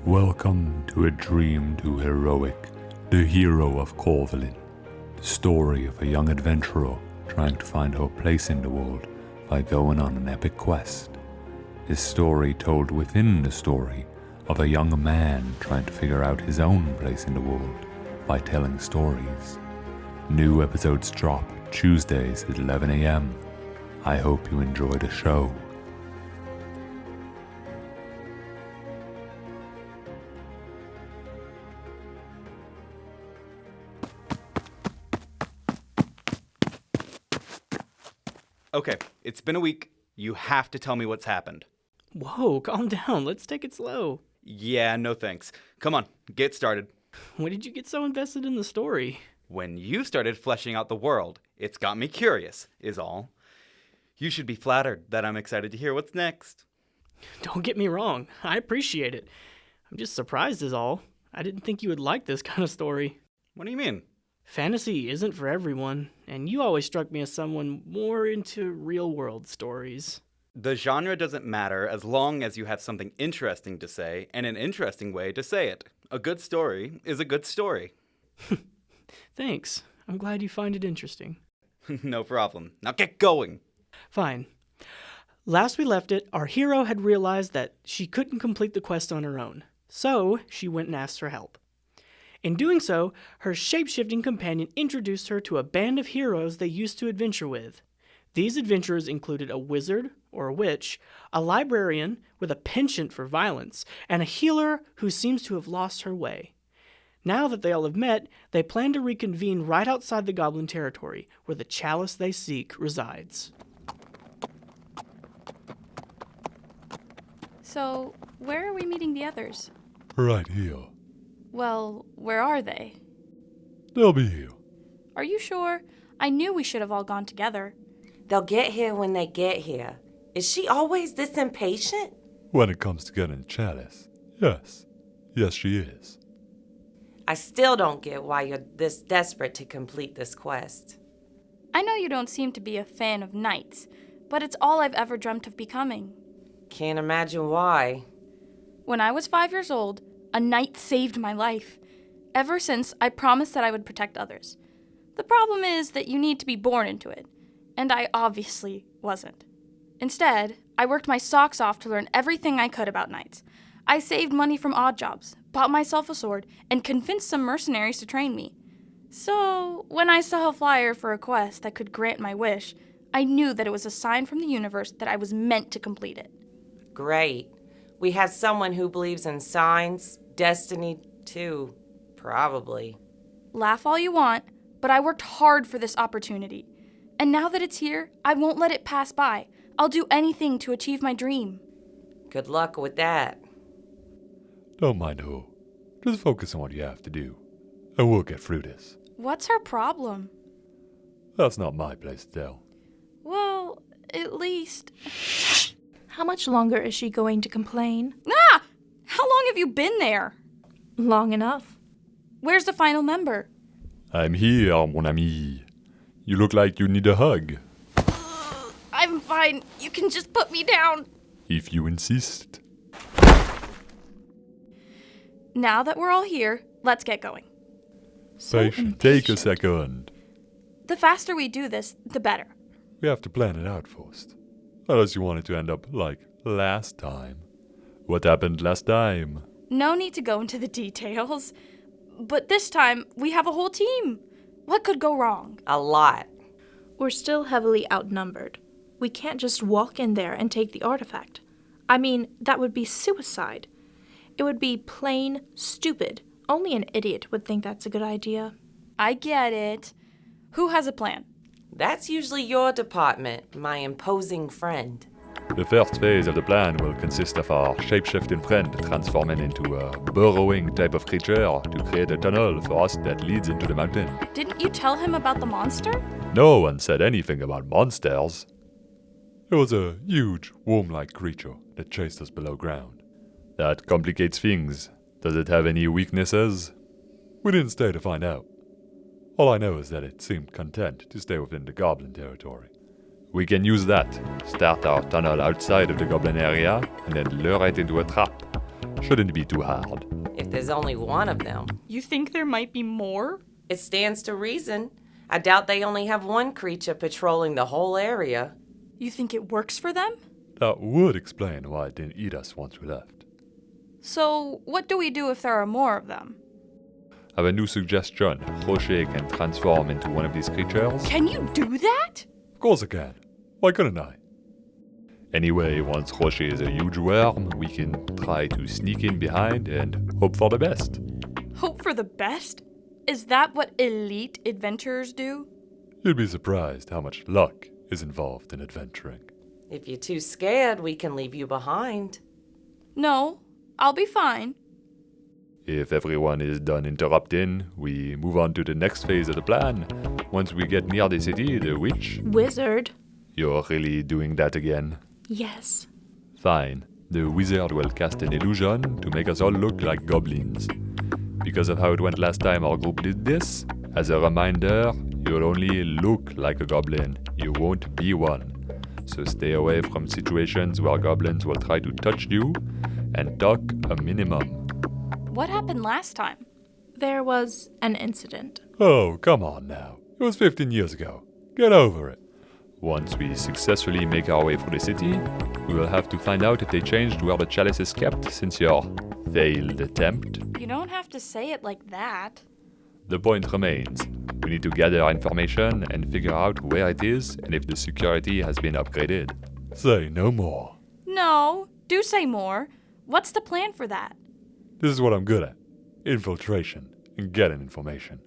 Welcome to A Dream Too Heroic, the Hero of Korvalin, the story of a young adventurer trying to find her place in the world by going on an epic quest. This story told within the story of a young man trying to figure out his own place in the world by telling stories. New episodes drop Tuesdays at 11 a.m. I hope you enjoy the show. Okay, it's been a week. You have to tell me what's happened. Whoa, calm down. Let's take it slow. Yeah, no thanks. Come on, get started. When did you get so invested in the story? When you started fleshing out the world, it's got me curious, is all. You should be flattered that I'm excited to hear what's next. Don't get me wrong. I appreciate it. I'm just surprised is all. I didn't think you would like this kind of story. What do you mean? Fantasy isn't for everyone, and you always struck me as someone more into real-world stories. The genre doesn't matter as long as you have something interesting to say and an interesting way to say it. A good story is a good story. Thanks. I'm glad you find it interesting. No problem. Now get going. Fine. Last we left it, our hero had realized that she couldn't complete the quest on her own, so she went and asked for help. In doing so, her shape-shifting companion introduced her to a band of heroes they used to adventure with. These adventurers included a wizard, or a witch, a librarian with a penchant for violence, and a healer who seems to have lost her way. Now that they all have met, they plan to reconvene right outside the Goblin territory, where the chalice they seek resides. So, where are we meeting the others? Right here. Well, where are they? They'll be here. Are you sure? I knew we should have all gone together. They'll get here when they get here. Is she always this impatient? When it comes to getting a chalice, yes. Yes, she is. I still don't get why you're this desperate to complete this quest. I know you don't seem to be a fan of knights, but it's all I've ever dreamt of becoming. Can't imagine why. When I was 5 years old, a knight saved my life. Ever since, I promised that I would protect others. The problem is that you need to be born into it, and I obviously wasn't. Instead, I worked my socks off to learn everything I could about knights. I saved money from odd jobs, bought myself a sword, and convinced some mercenaries to train me. So, when I saw a flyer for a quest that could grant my wish, I knew that it was a sign from the universe that I was meant to complete it. Great. We have someone who believes in signs, destiny, too. Probably. Laugh all you want, but I worked hard for this opportunity. And now that it's here, I won't let it pass by. I'll do anything to achieve my dream. Good luck with that. Don't mind her. Just focus on what you have to do, and we'll get through this. What's her problem? That's not my place to tell. Well, at least... How much longer is she going to complain? Ah! How long have you been there? Long enough. Where's the final member? I'm here, mon ami. You look like you need a hug. I'm fine. You can just put me down. If you insist. Now that we're all here, let's get going. Patient, take a second. The faster we do this, the better. We have to plan it out first. Unless you want it to end up like last time. What happened last time? No need to go into the details. But this time, we have a whole team. What could go wrong? A lot. We're still heavily outnumbered. We can't just walk in there and take the artifact. I mean, that would be suicide. It would be plain stupid. Only an idiot would think that's a good idea. I get it. Who has a plan? That's usually your department, my imposing friend. The first phase of the plan will consist of our shape-shifting friend transforming into a burrowing type of creature to create a tunnel for us that leads into the mountain. Didn't you tell him about the monster? No one said anything about monsters. It was a huge, worm-like creature that chased us below ground. That complicates things. Does it have any weaknesses? We didn't stay to find out. All I know is that it seemed content to stay within the Goblin territory. We can use that, start our tunnel outside of the Goblin area, and then lure it into a trap. Shouldn't be too hard. If there's only one of them, You think there might be more? it stands to reason. I doubt they only have one creature patrolling the whole area. You think it works for them? That would explain why it didn't eat us once we left. So, what do we do if there are more of them? I have a new suggestion. Roshe can transform into one of these creatures. Can you do that? Of course I can. Why couldn't I? Anyway, once Roshe is a huge worm, we can try to sneak in behind and hope for the best. Hope for the best? Is that what elite adventurers do? You'd be surprised how much luck is involved in adventuring. If you're too scared, we can leave you behind. No, I'll be fine. If everyone is done interrupting, we move on to the next phase of the plan. Once we get near the city, the witch... Wizard. You're really doing that again? Yes. Fine. The wizard will cast an illusion to make us all look like goblins. Because of how it went last time our group did this, as a reminder, you'll only look like a goblin. You won't be one. So stay away from situations where goblins will try to touch you, and talk a minimum. What happened last time? There was an incident. Oh, come on now. It was 15 years ago. Get over it. Once we successfully make our way through the city, we will have to find out if they changed where the chalice is kept since your failed attempt. You don't have to say it like that. The point remains. We need to gather information and figure out where it is and if the security has been upgraded. Say no more. No, do say more. What's the plan for that? This is what I'm good at. Infiltration and getting information.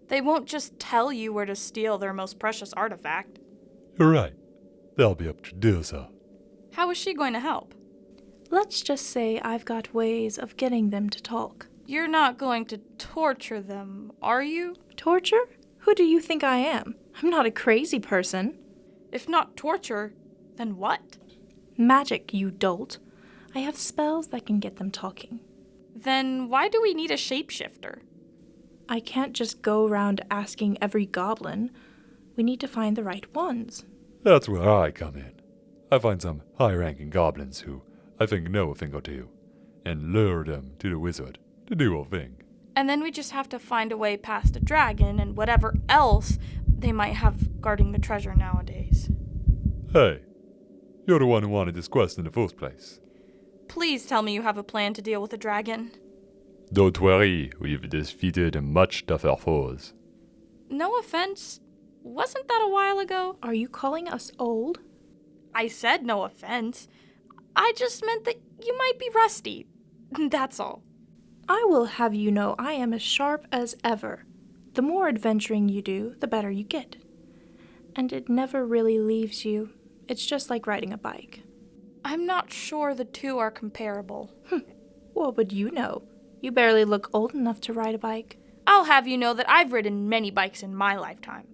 They won't just tell you where to steal their most precious artifact. You're right. They'll be up to Dirzaw. How is she going to help? Let's just say I've got ways of getting them to talk. You're not going to torture them, are you? Torture? Who do you think I am? I'm not a crazy person. If not torture, then what? Magic, you dolt. I have spells that can get them talking. Then why do we need a shapeshifter? I can't just go around asking every goblin. We need to find the right ones. That's where I come in. I find some high-ranking goblins who I think know a thing or two, and lure them to the wizard to do a thing. And then we just have to find a way past a dragon and whatever else they might have guarding the treasure nowadays. Hey, you're the one who wanted this quest in the first place. Please tell me you have a plan to deal with a dragon. Don't worry, we've defeated much tougher foes. No offense. Wasn't that a while ago? Are you calling us old? I said no offense. I just meant that you might be rusty. That's all. I will have you know I am as sharp as ever. The more adventuring you do, the better you get. And it never really leaves you. It's just like riding a bike. I'm not sure the two are comparable. What would you know? You barely look old enough to ride a bike. I'll have you know that I've ridden many bikes in my lifetime.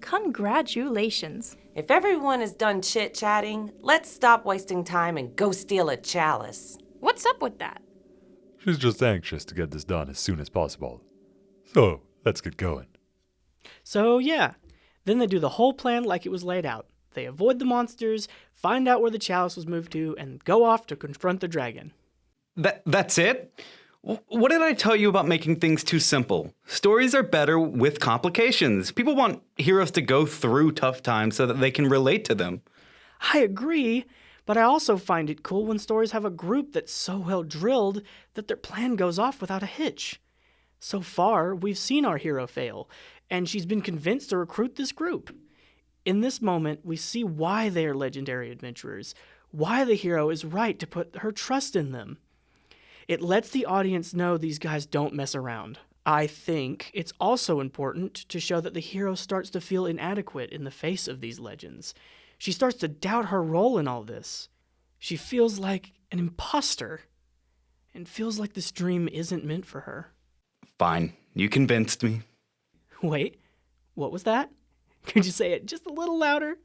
Congratulations. If everyone is done chit-chatting, let's stop wasting time and go steal a chalice. What's up with that? She's just anxious to get this done as soon as possible. So, let's get going. So, yeah. Then they do the whole plan like it was laid out. They avoid the monsters, find out where the chalice was moved to, and go off to confront the dragon. That's it? What did I tell you about making things too simple? Stories are better with complications. People want heroes to go through tough times so that they can relate to them. I agree, but I also find it cool when stories have a group that's so well drilled that their plan goes off without a hitch. So far, we've seen our hero fail, and she's been convinced to recruit this group. In this moment, we see why they are legendary adventurers, why the hero is right to put her trust in them. It lets the audience know these guys don't mess around. I think it's also important to show that the hero starts to feel inadequate in the face of these legends. She starts to doubt her role in all this. She feels like an imposter and feels like this dream isn't meant for her. Fine, you convinced me. Wait, what was that? Could you say it just a little louder?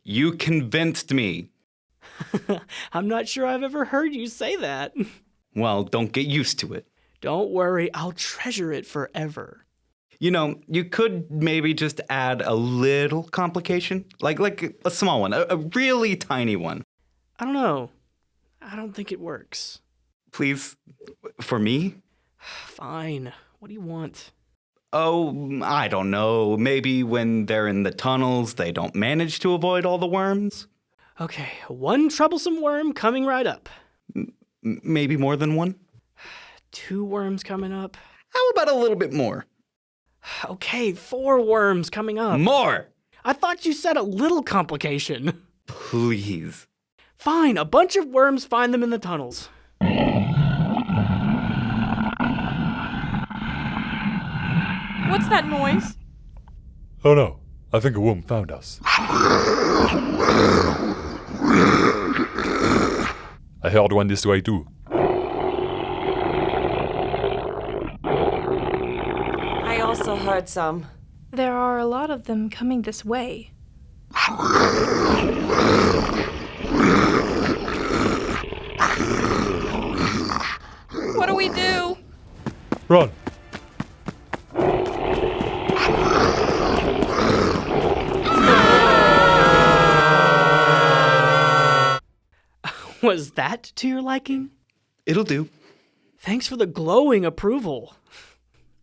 You convinced me. I'm not sure I've ever heard you say that. Well, don't get used to it. Don't worry, I'll treasure it forever. You know, you could maybe just add a little complication, like a small one, a really tiny one. I don't know. I don't think it works. Please? For me? Fine. What do you want? Oh, I don't know. Maybe when they're in the tunnels, they don't manage to avoid all the worms? Okay, one troublesome worm coming right up. Maybe more than one? 2 worms coming up. How about a little bit more? Okay, 4 worms coming up. More! I thought you said a little complication. Please. Fine, a bunch of worms find them in the tunnels. What's that noise? Oh no, I think a worm found us. I heard one this way too. I also heard some. There are a lot of them coming this way. What do we do? Run! Was that to your liking? It'll do. Thanks for the glowing approval.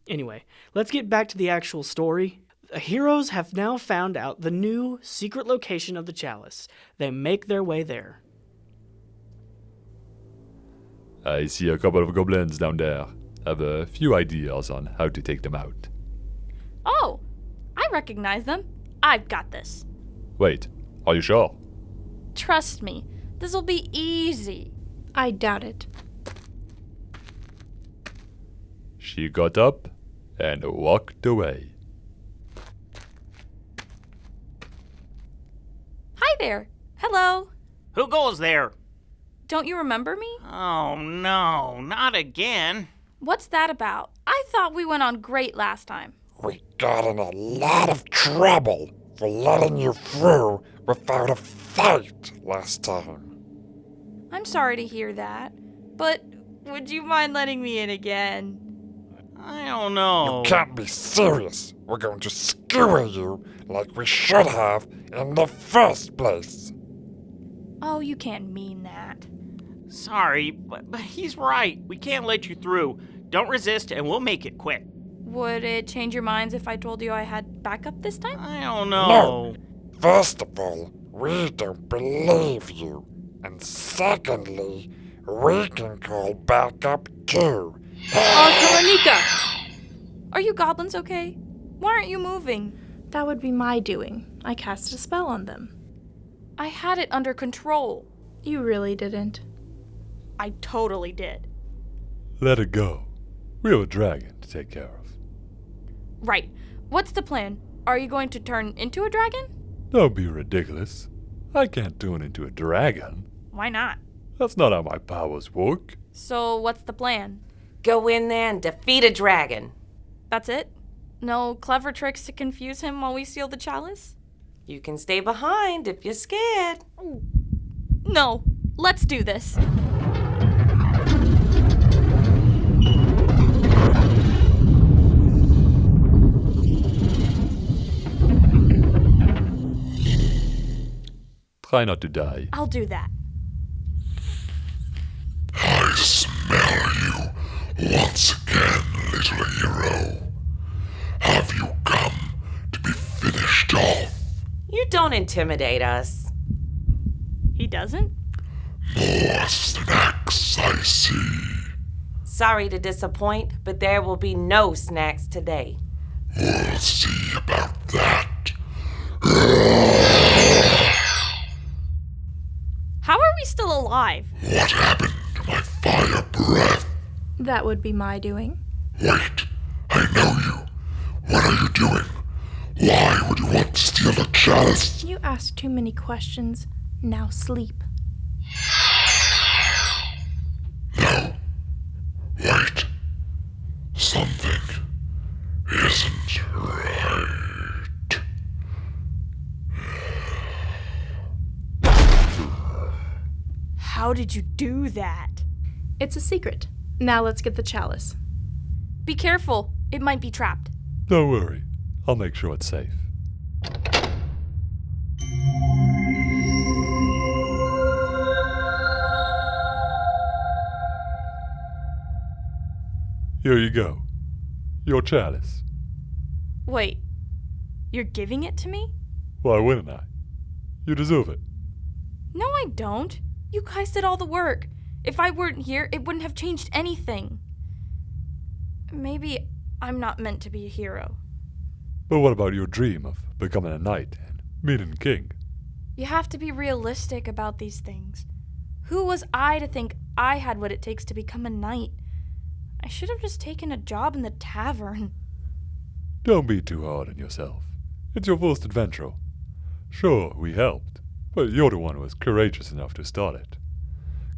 Anyway, let's get back to the actual story. The heroes have now found out the new secret location of the chalice. They make their way there. I see a couple of goblins down there. Have a few ideas on how to take them out. Oh, I recognize them. I've got this. Wait, are you sure? Trust me, this'll be easy. I doubt it. She got up and walked away. Hi there. Hello. Who goes there? Don't you remember me? Oh, no, not again. What's that about? I thought we went on great last time. We got in a lot of trouble for letting you through without a fight last time. I'm sorry to hear that, but would you mind letting me in again? I don't know. You can't be serious. We're going to skewer you like we should have in the first place. Oh, you can't mean that. Sorry, but he's right. We can't let you through. Don't resist, and we'll make it quick. Would it change your minds if I told you I had backup this time? I don't know. No. First of all, we don't believe you. And secondly, we can call backup too. Are you goblins okay? Why aren't you moving? That would be my doing. I cast a spell on them. I had it under control. You really didn't. I totally did. Let it go. We have a dragon to take care of. Right. What's the plan? Are you going to turn into a dragon? Don't be ridiculous. I can't turn into a dragon. Why not? That's not how my powers work. So what's the plan? Go in there and defeat a dragon. That's it? No clever tricks to confuse him while we steal the chalice? You can stay behind if you're scared. No. Let's do this. Try not to die. I'll do that. I smell you once again, little hero. Have you come to be finished off? You don't intimidate us. He doesn't? More snacks, I see. Sorry to disappoint, but there will be no snacks today. We'll see about that. How are we still alive? What happened to my fire breath? That would be my doing. Wait, I know you. What are you doing? Why would you want to steal a chalice? You ask too many questions. Now sleep. No. Wait. Something isn't right. How did you do that? It's a secret. Now let's get the chalice. Be careful. It might be trapped. Don't worry. I'll make sure it's safe. Here you go. Your chalice. Wait, you're giving it to me? Why wouldn't I? You deserve it. No, I don't. You guys did all the work. If I weren't here, it wouldn't have changed anything. Maybe I'm not meant to be a hero. But what about your dream of becoming a knight and meeting king? You have to be realistic about these things. Who was I to think I had what it takes to become a knight? I should have just taken a job in the tavern. Don't be too hard on yourself. It's your first adventure. Sure, we helped, but you're the one who was courageous enough to start it.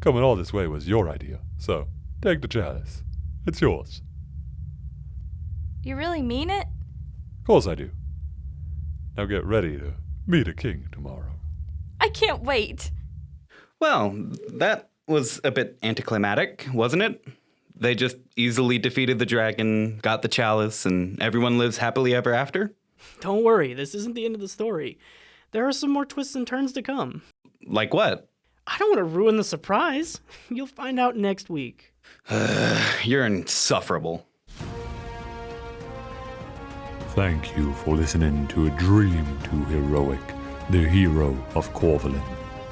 Coming all this way was your idea, so take the chalice. It's yours. You really mean it? Of course I do. Now get ready to meet a king tomorrow. I can't wait. Well, that was a bit anticlimactic, wasn't it? They just easily defeated the dragon, got the chalice, and everyone lives happily ever after? Don't worry, this isn't the end of the story. There are some more twists and turns to come. Like what? I don't want to ruin the surprise. You'll find out next week. You're insufferable. Thank you for listening to A Dream Too Heroic, the Hero of Korvalin.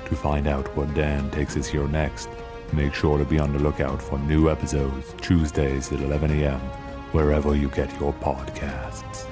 To find out what Dan takes us here next, make sure to be on the lookout for new episodes Tuesdays at 11 a.m., wherever you get your podcasts.